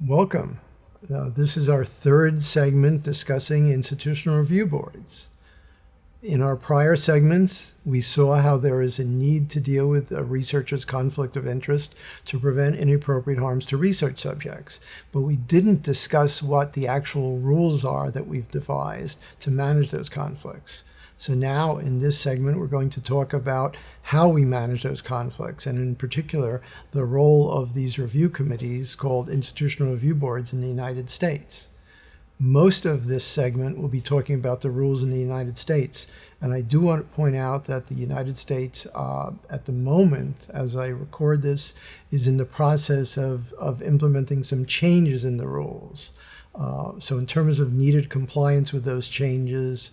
Welcome. This is our third segment discussing institutional review boards. In our prior segments, we saw how there is a need to deal with a researcher's conflict of interest to prevent inappropriate harms to research subjects, but we didn't discuss what the actual rules are that we've devised to manage those conflicts. So now in this segment, we're going to talk about how we manage those conflicts, and in particular, the role of these review committees called institutional review boards in the United States. Most of this segment will be talking about the rules in the United States, and I do want to point out that the United States, at the moment, as I record this, is in the process of implementing some changes in the rules. So in terms of needed compliance with those changes,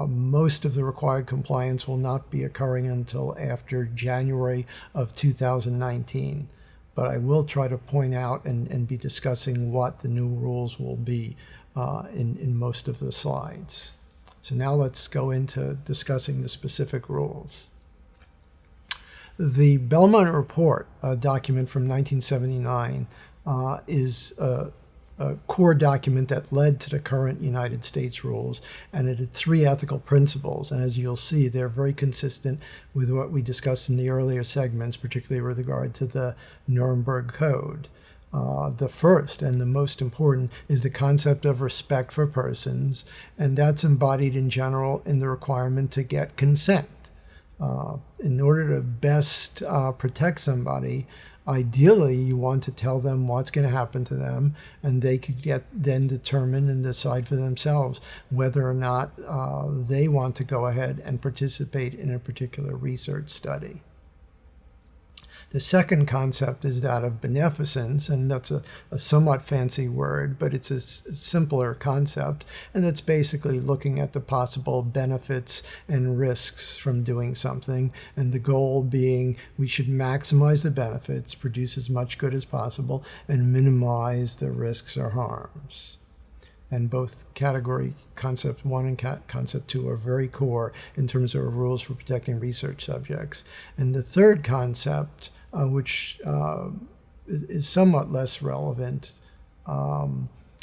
most of the required compliance will not be occurring until after January of 2019. But I will try to point out and be discussing what the new rules will be in most of the slides. So now let's go into discussing the specific rules. The Belmont Report, a document from 1979, is a core document that led to the current United States rules, and it had three ethical principles. And as you'll see, they're very consistent with what we discussed in the earlier segments, particularly with regard to the Nuremberg Code. The first and the most important is the concept of respect for persons, and that's embodied in general in the requirement to get consent. In order to best protect somebody, ideally, you want to tell them what's going to happen to them, and they could then determine and decide for themselves whether or not they want to go ahead and participate in a particular research study. The second concept is that of beneficence, and that's a somewhat fancy word, but it's a simpler concept, and it's basically looking at the possible benefits and risks from doing something, and the goal being we should maximize the benefits, produce as much good as possible, and minimize the risks or harms. And both category concept 1 and concept 2 are very core in terms of rules for protecting research subjects. And the third concept, which is somewhat less relevant,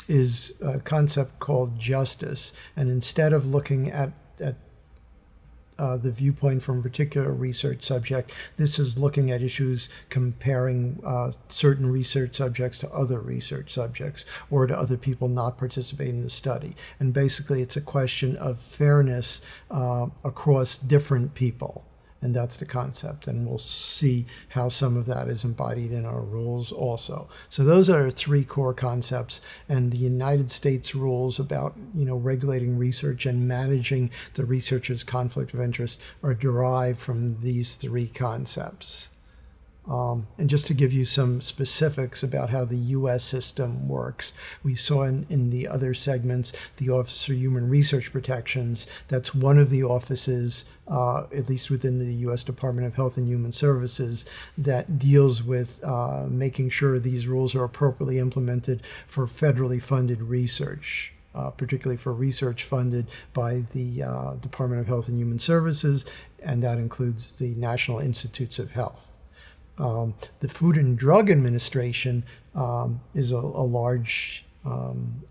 is a concept called justice. And instead of looking at the viewpoint from a particular research subject, this is looking at issues comparing certain research subjects to other research subjects or to other people not participating in the study. And basically, it's a question of fairness across different people. And that's the concept, and we'll see how some of that is embodied in our rules also. So those are three core concepts, and the United States rules about regulating research and managing the researcher's conflict of interest are derived from these three concepts. And just to give you some specifics about how the U.S. system works, we saw in the other segments the Office for Human Research Protections. That's one of the offices, at least within the U.S. Department of Health and Human Services, that deals with making sure these rules are appropriately implemented for federally funded research. Particularly for research funded by the Department of Health and Human Services, and that includes the National Institutes of Health. The Food and Drug Administration is a large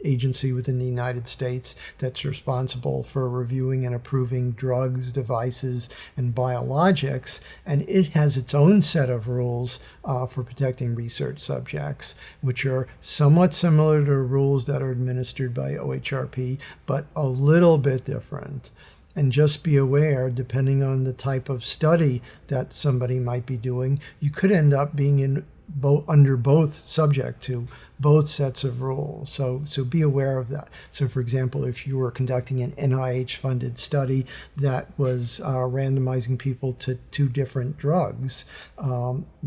agency within the United States that's responsible for reviewing and approving drugs, devices, and biologics, and it has its own set of rules for protecting research subjects, which are somewhat similar to rules that are administered by OHRP, but a little bit different. And just be aware, depending on the type of study that somebody might be doing, you could end up being under both subject to both sets of rules. So be aware of that. So for example, if you were conducting an NIH-funded study that was randomizing people to two different drugs,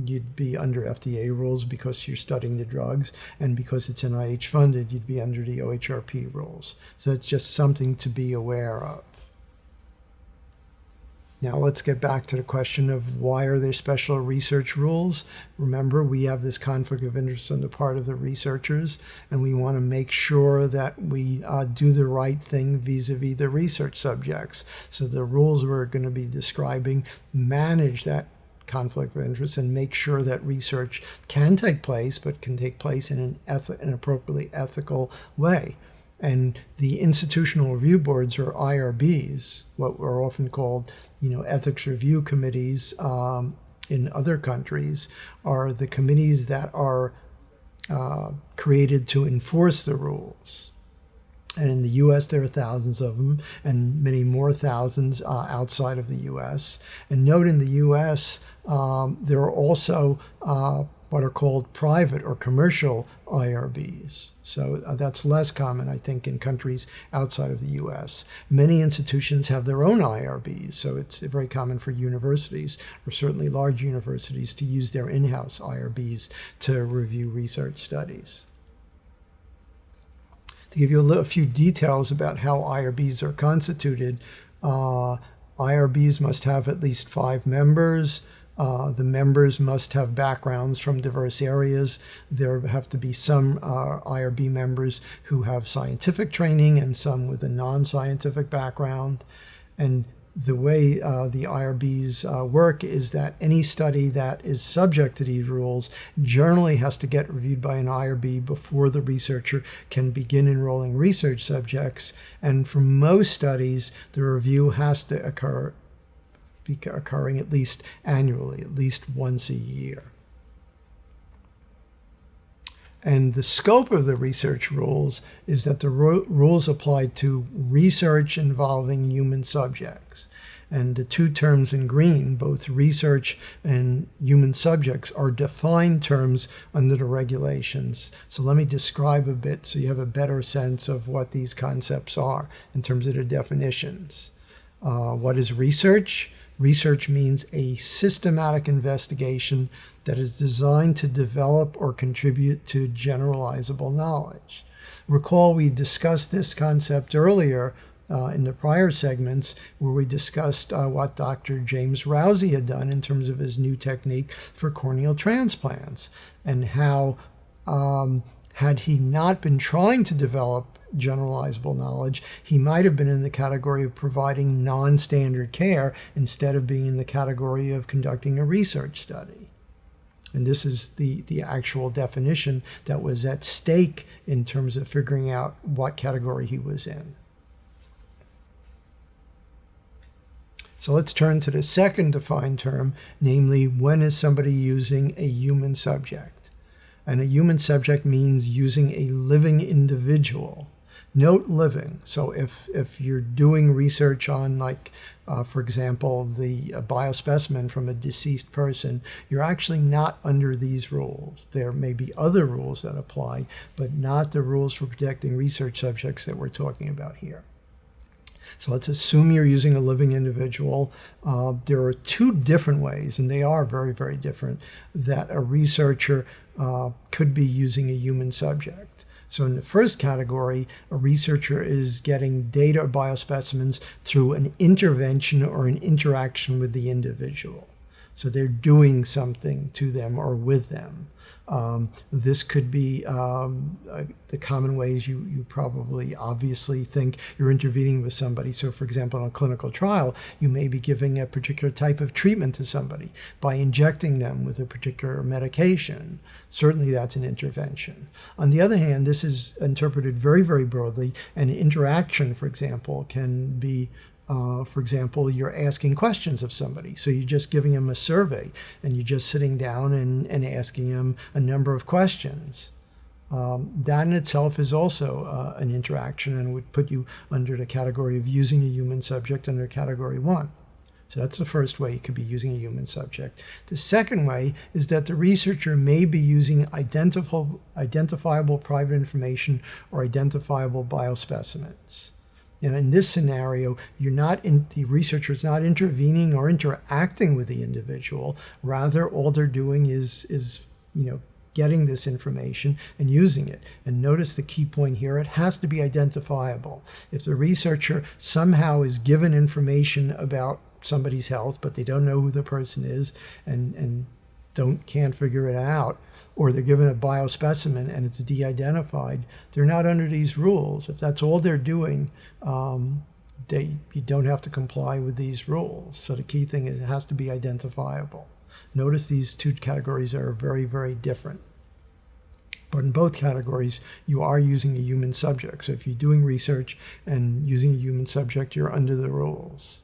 you'd be under FDA rules because you're studying the drugs, and because it's NIH-funded, you'd be under the OHRP rules. So it's just something to be aware of. Now let's get back to the question of why are there special research rules? Remember, we have this conflict of interest on the part of the researchers, and we want to make sure that we do the right thing vis-a-vis the research subjects. So the rules we're going to be describing manage that conflict of interest and make sure that research can take place, but can take place in an appropriately ethical way. And the institutional review boards, or IRBs, what are often called, ethics review committees in other countries, are the committees that are created to enforce the rules. And in the U.S., there are thousands of them, and many more thousands outside of the U.S. And note, in the U.S., there are also what are called private or commercial IRBs. So that's less common, I think, in countries outside of the U.S. Many institutions have their own IRBs, so it's very common for universities, or certainly large universities, to use their in-house IRBs to review research studies. To give you a few details about how IRBs are constituted, IRBs must have at least 5 members. The members must have backgrounds from diverse areas. There have to be some IRB members who have scientific training and some with a non-scientific background. And the way the IRBs work is that any study that is subject to these rules generally has to get reviewed by an IRB before the researcher can begin enrolling research subjects. And for most studies, the review has to be occurring at least annually, at least once a year. And the scope of the research rules is that the rules apply to research involving human subjects. And the two terms in green, both research and human subjects, are defined terms under the regulations. So let me describe a bit so you have a better sense of what these concepts are in terms of the definitions. What is research? Research means a systematic investigation that is designed to develop or contribute to generalizable knowledge. Recall we discussed this concept earlier in the prior segments, where we discussed what Dr. James Rousey had done in terms of his new technique for corneal transplants, and how had he not been trying to develop generalizable knowledge, he might have been in the category of providing non-standard care instead of being in the category of conducting a research study. And this is the actual definition that was at stake in terms of figuring out what category he was in. So let's turn to the second defined term, namely, when is somebody using a human subject? And a human subject means using a living individual. Note living. So if you're doing research on, for example, the biospecimen from a deceased person, you're actually not under these rules. There may be other rules that apply, but not the rules for protecting research subjects that we're talking about here. So let's assume you're using a living individual. There are two different ways, and they are very, very different, that a researcher could be using a human subject. So in the first category, a researcher is getting data or biospecimens through an intervention or an interaction with the individual. So they're doing something to them or with them. This could be the common ways you probably obviously think you're intervening with somebody. So for example, in a clinical trial, you may be giving a particular type of treatment to somebody by injecting them with a particular medication. Certainly that's an intervention. On the other hand, this is interpreted very, very broadly. An interaction, for example, can be for example, you're asking questions of somebody. So you're just giving them a survey, and you're just sitting down and asking them a number of questions. That in itself is also an interaction, and would put you under the category of using a human subject under category 1. So that's the first way you could be using a human subject. The second way is that the researcher may be using identifiable private information or identifiable biospecimens. Now, in this scenario, the researcher is not intervening or interacting with the individual. Rather, all they're doing is getting this information and using it. And notice the key point here: it has to be identifiable. If the researcher somehow is given information about somebody's health, but they don't know who the person is and can't figure it out, or they're given a biospecimen and it's de-identified, they're not under these rules. If that's all they're doing, you don't have to comply with these rules. So the key thing is it has to be identifiable. Notice these two categories are very, very different. But in both categories, you are using a human subject. So if you're doing research and using a human subject, you're under the rules.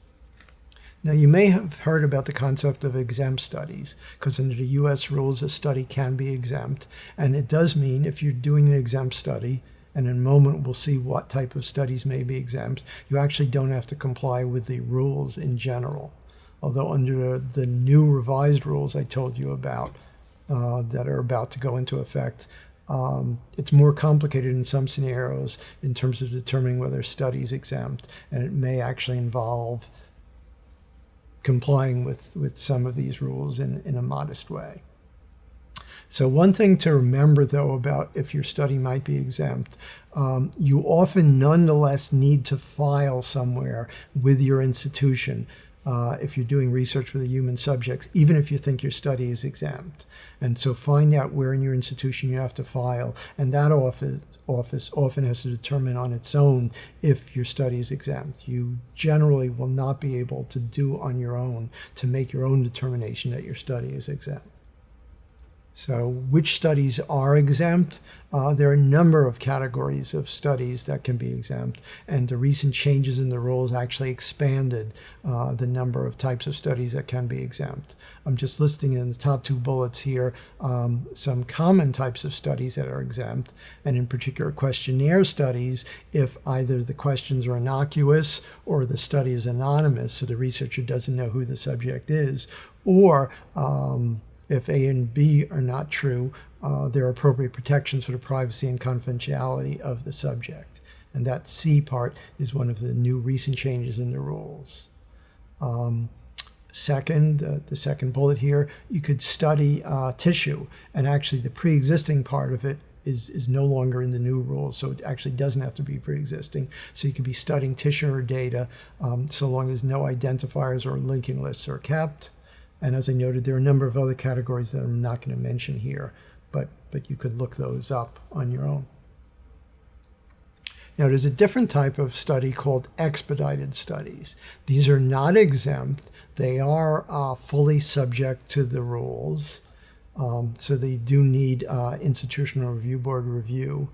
Now, you may have heard about the concept of exempt studies, because under the US rules, a study can be exempt. And it does mean if you're doing an exempt study, and in a moment we'll see what type of studies may be exempt, you actually don't have to comply with the rules in general. Although under the new revised rules I told you about that are about to go into effect, it's more complicated in some scenarios in terms of determining whether a study is exempt, and it may actually involve complying with some of these rules in a modest way. So one thing to remember, though, about if your study might be exempt, you often nonetheless need to file somewhere with your institution if you're doing research with a human subject, even if you think your study is exempt. And so find out where in your institution you have to file, and that office often has to determine on its own if your study is exempt. You generally will not be able to do on your own to make your own determination that your study is exempt. So which studies are exempt? There are a number of categories of studies that can be exempt, and the recent changes in the rules actually expanded the number of types of studies that can be exempt. I'm just listing in the top two bullets here some common types of studies that are exempt, and in particular questionnaire studies if either the questions are innocuous or the study is anonymous, so the researcher doesn't know who the subject is, or if A and B are not true, there are appropriate protections for the privacy and confidentiality of the subject. And that C part is one of the new recent changes in the rules. Second, the second bullet here, you could study tissue, and actually the pre-existing part of it is no longer in the new rules, so it actually doesn't have to be pre-existing. So you could be studying tissue or data so long as no identifiers or linking lists are kept. And as I noted, there are a number of other categories that I'm not going to mention here, but you could look those up on your own. Now, there's a different type of study called expedited studies. These are not exempt. They are fully subject to the rules. So they do need institutional review board review.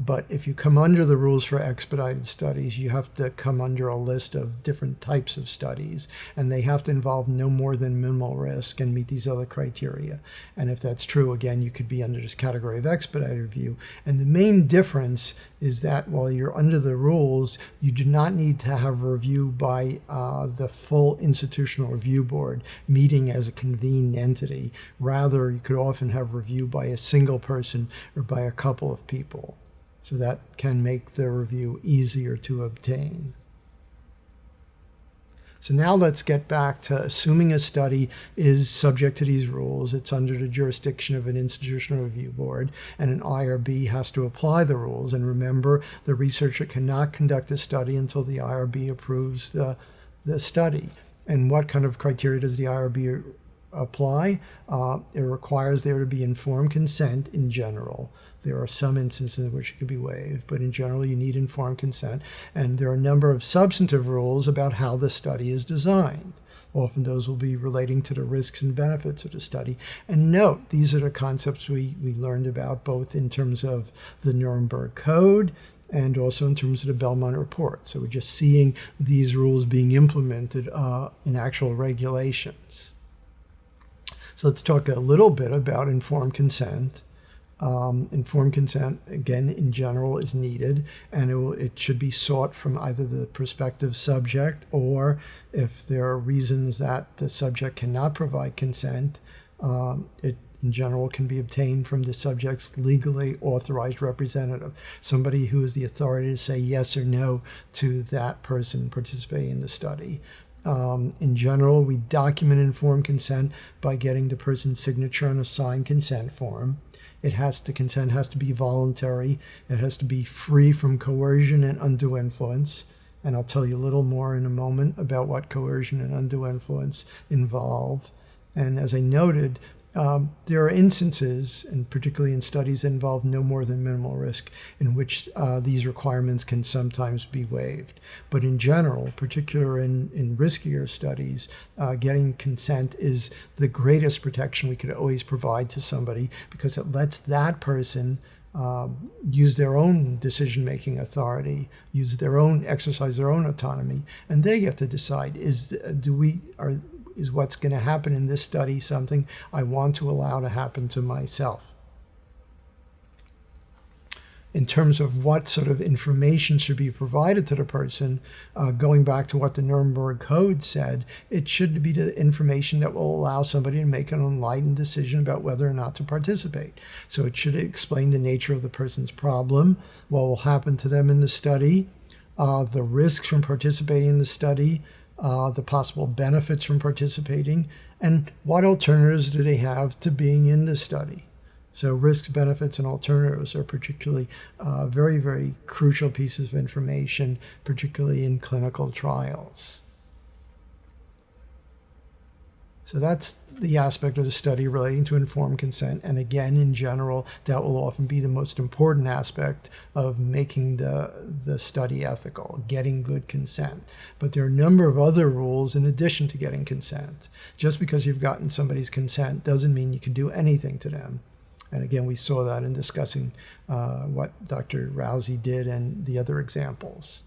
But if you come under the rules for expedited studies, you have to come under a list of different types of studies, and they have to involve no more than minimal risk and meet these other criteria. And if that's true, again, you could be under this category of expedited review. And the main difference is that while you're under the rules, you do not need to have review by the full institutional review board meeting as a convened entity. Rather, you could often have review by a single person or by a couple of people. So that can make the review easier to obtain. So now let's get back to assuming a study is subject to these rules. It's under the jurisdiction of an institutional review board, and an IRB has to apply the rules. And remember, the researcher cannot conduct a study until the IRB approves the study. And what kind of criteria does the IRB apply? It requires there to be informed consent in general. There are some instances in which it could be waived, but in general you need informed consent. And there are a number of substantive rules about how the study is designed. Often those will be relating to the risks and benefits of the study. And note, these are the concepts we learned about both in terms of the Nuremberg Code and also in terms of the Belmont Report. So we're just seeing these rules being implemented in actual regulations. So let's talk a little bit about informed consent. Informed consent, again, in general, is needed, and it should be sought from either the prospective subject, or if there are reasons that the subject cannot provide consent, it in general can be obtained from the subject's legally authorized representative, somebody who has the authority to say yes or no to that person participating in the study. In general, we document informed consent by getting the person's signature on a signed consent form. Consent has to be voluntary. It has to be free from coercion and undue influence. And I'll tell you a little more in a moment about what coercion and undue influence involve. And as I noted, There are instances, and particularly in studies that involve no more than minimal risk, in which these requirements can sometimes be waived. But in general, particularly in riskier studies, getting consent is the greatest protection we could always provide to somebody, because it lets that person use their own decision-making authority, exercise their own autonomy, and they get to decide: is what's going to happen in this study something I want to allow to happen to myself? In terms of what sort of information should be provided to the person, going back to what the Nuremberg Code said, it should be the information that will allow somebody to make an enlightened decision about whether or not to participate. So it should explain the nature of the person's problem, what will happen to them in the study, the risks from participating in the study, the possible benefits from participating, and what alternatives do they have to being in the study. So risks, benefits, and alternatives are particularly very, very crucial pieces of information, particularly in clinical trials. So that's the aspect of the study relating to informed consent. And again, in general, that will often be the most important aspect of making the study ethical, getting good consent. But there are a number of other rules in addition to getting consent. Just because you've gotten somebody's consent doesn't mean you can do anything to them. And again, we saw that in discussing what Dr. Rousey did and the other examples.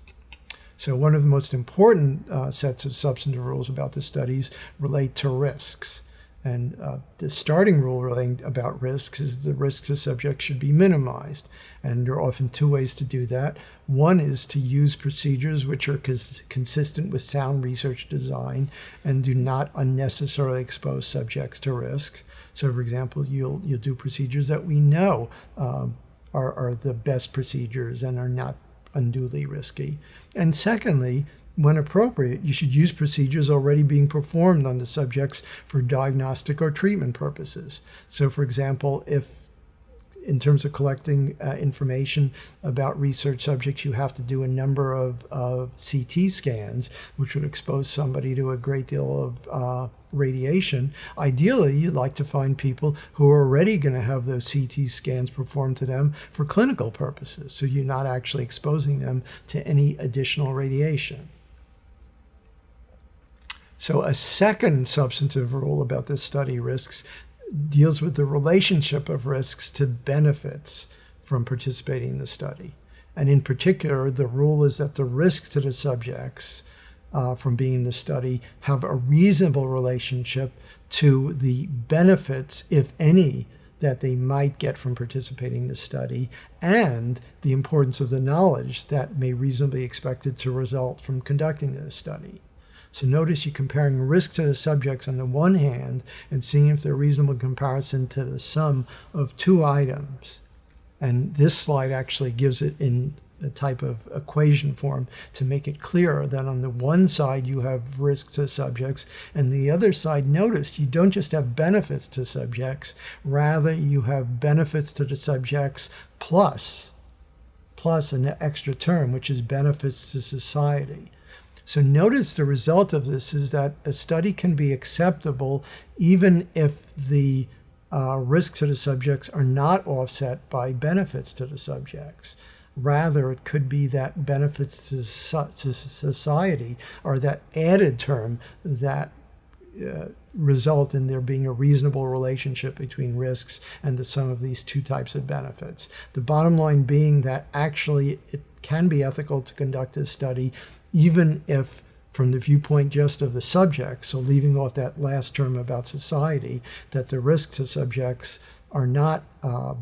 So one of the most important sets of substantive rules about the studies relate to risks. And the starting rule relating about risks is the risks to subjects should be minimized. And there are often two ways to do that. One is to use procedures which are consistent with sound research design and do not unnecessarily expose subjects to risk. So, for example, you'll do procedures that we know are the best procedures and are not unduly risky. And secondly, when appropriate, you should use procedures already being performed on the subjects for diagnostic or treatment purposes. So, for example, if in terms of collecting information about research subjects, you have to do a number of CT scans, which would expose somebody to a great deal of radiation. Ideally, you'd like to find people who are already going to have those CT scans performed to them for clinical purposes, so you're not actually exposing them to any additional radiation. So a second substantive rule about this study, risks, deals with the relationship of risks to benefits from participating in the study. And in particular, the rule is that the risks to the subjects from being in the study have a reasonable relationship to the benefits, if any, that they might get from participating in the study, and the importance of the knowledge that may reasonably be expected to result from conducting the study. So notice you're comparing risk to the subjects on the one hand and seeing if they're reasonable in comparison to the sum of two items. And this slide actually gives it in a type of equation form to make it clearer that on the one side you have risk to subjects, and the other side, notice you don't just have benefits to subjects, rather you have benefits to the subjects plus an extra term, which is benefits to society. So notice the result of this is that a study can be acceptable even if the risks to the subjects are not offset by benefits to the subjects. Rather, it could be that benefits to society are that added term that result in there being a reasonable relationship between risks and the sum of these two types of benefits. The bottom line being that actually it can be ethical to conduct this study even if, from the viewpoint just of the subjects, so leaving off that last term about society, that the risks to subjects are not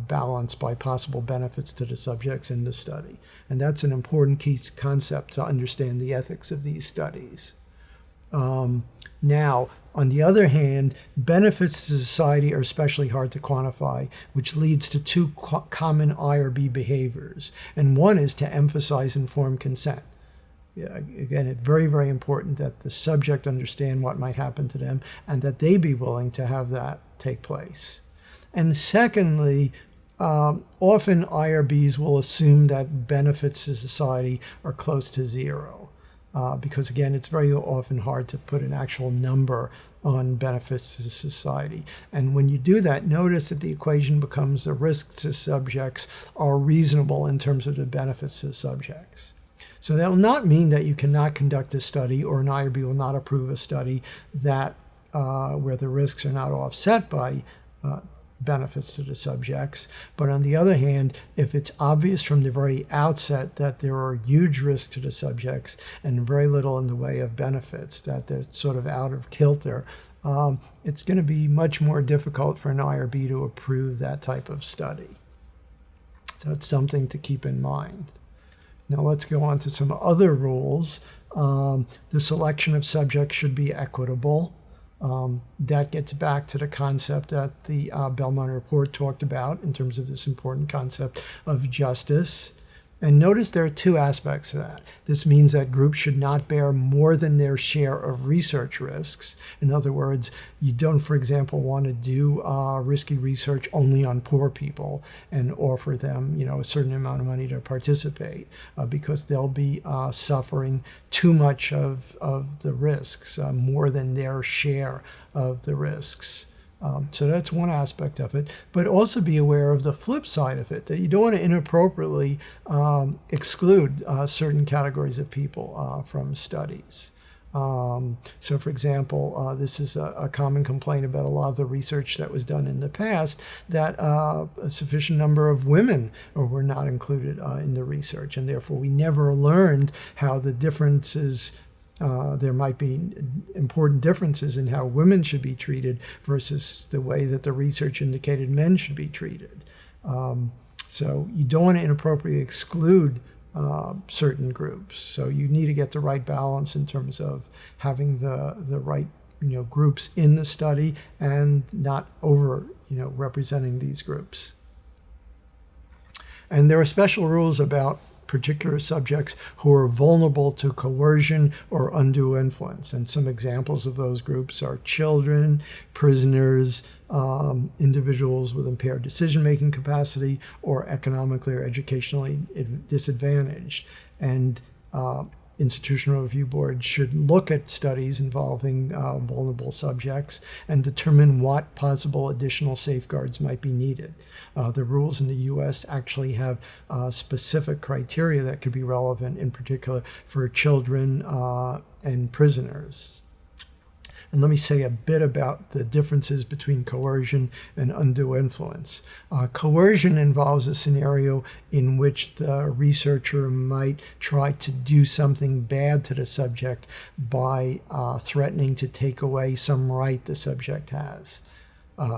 balanced by possible benefits to the subjects in the study. And that's an important key concept to understand the ethics of these studies. Now, on the other hand, benefits to society are especially hard to quantify, which leads to two common IRB behaviors. And one is to emphasize informed consent. Yeah, again, it's very, very important that the subject understand what might happen to them and that they be willing to have that take place. And secondly, often IRBs will assume that benefits to society are close to zero. because again, it's very often hard to put an actual number on benefits to society. And when you do that, notice that the equation becomes the risks to subjects are reasonable in terms of the benefits to subjects. So that will not mean that you cannot conduct a study, or an IRB will not approve a study that where the risks are not offset by benefits to the subjects. But on the other hand, if it's obvious from the very outset that there are huge risks to the subjects and very little in the way of benefits, that they're sort of out of kilter, it's going to be much more difficult for an IRB to approve that type of study. So it's something to keep in mind. Now let's go on to some other rules. The selection of subjects should be equitable. That gets back to the concept that the Belmont Report talked about in terms of this important concept of justice. And notice there are two aspects to that. This means that groups should not bear more than their share of research risks. In other words, you don't, for example, want to do risky research only on poor people and offer them, a certain amount of money to participate, because they'll be suffering too much of the risks, more than their share of the risks. So that's one aspect of it, but also be aware of the flip side of it, that you don't want to inappropriately exclude certain categories of people from studies. So for example, this is a common complaint about a lot of the research that was done in the past, that a sufficient number of women were not included in the research, and therefore we never learned how the differences there might be important differences in how women should be treated versus the way that the research indicated men should be treated. So you don't want to inappropriately exclude certain groups. So you need to get the right balance in terms of having the right groups in the study and not over representing these groups. And there are special rules about particular subjects who are vulnerable to coercion or undue influence. And some examples of those groups are children, prisoners, individuals with impaired decision-making capacity, or economically or educationally disadvantaged. And institutional review boards should look at studies involving vulnerable subjects and determine what possible additional safeguards might be needed. The rules in the U.S. actually have specific criteria that could be relevant, in particular for children and prisoners. And let me say a bit about the differences between coercion and undue influence. Coercion involves a scenario in which the researcher might try to do something bad to the subject by threatening to take away some right the subject has.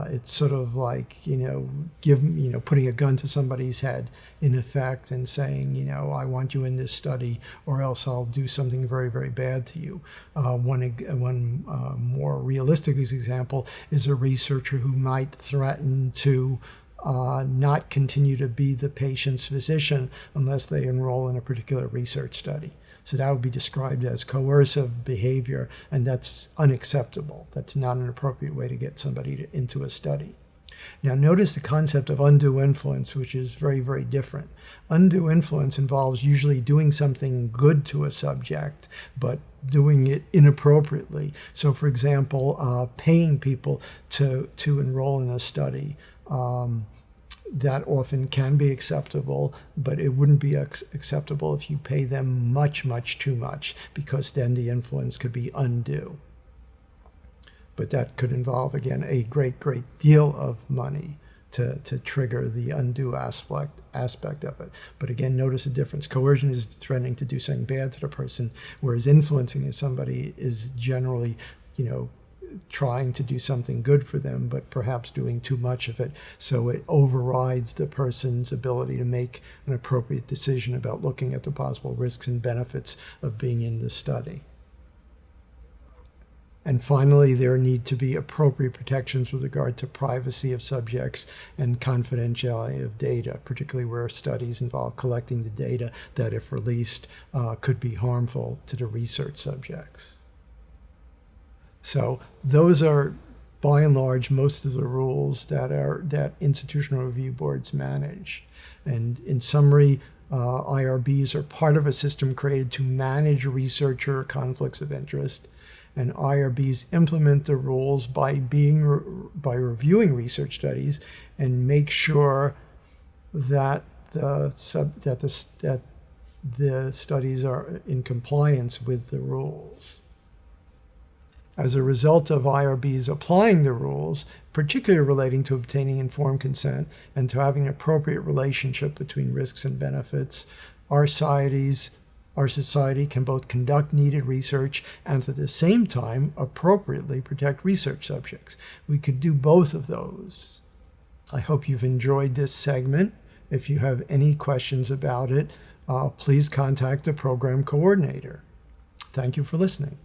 It's sort of like, putting a gun to somebody's head, in effect, and saying, I want you in this study or else I'll do something very, very bad to you. One more realistic example is a researcher who might threaten to not continue to be the patient's physician unless they enroll in a particular research study. So that would be described as coercive behavior, and that's unacceptable. That's not an appropriate way to get somebody into a study. Now notice the concept of undue influence, which is very, very different. Undue influence involves usually doing something good to a subject, but doing it inappropriately. So for example, paying people to enroll in a study. That often can be acceptable, but it wouldn't be acceptable if you pay them much, much too much, because then the influence could be undue. But that could involve, again, a great, great deal of money to trigger the undue aspect of it. But again, notice the difference. Coercion is threatening to do something bad to the person, whereas influencing somebody is generally, trying to do something good for them, but perhaps doing too much of it, so it overrides the person's ability to make an appropriate decision about looking at the possible risks and benefits of being in the study. And finally, there need to be appropriate protections with regard to privacy of subjects and confidentiality of data, particularly where studies involve collecting the data that, if released, could be harmful to the research subjects. So those are, by and large, most of the rules that institutional review boards manage. And in summary, IRBs are part of a system created to manage researcher conflicts of interest, and IRBs implement the rules by reviewing research studies and make sure that the studies are in compliance with the rules. As a result of IRBs applying the rules, particularly relating to obtaining informed consent and to having an appropriate relationship between risks and benefits, our society can both conduct needed research and at the same time appropriately protect research subjects. We could do both of those. I hope you've enjoyed this segment. If you have any questions about it, please contact the program coordinator. Thank you for listening.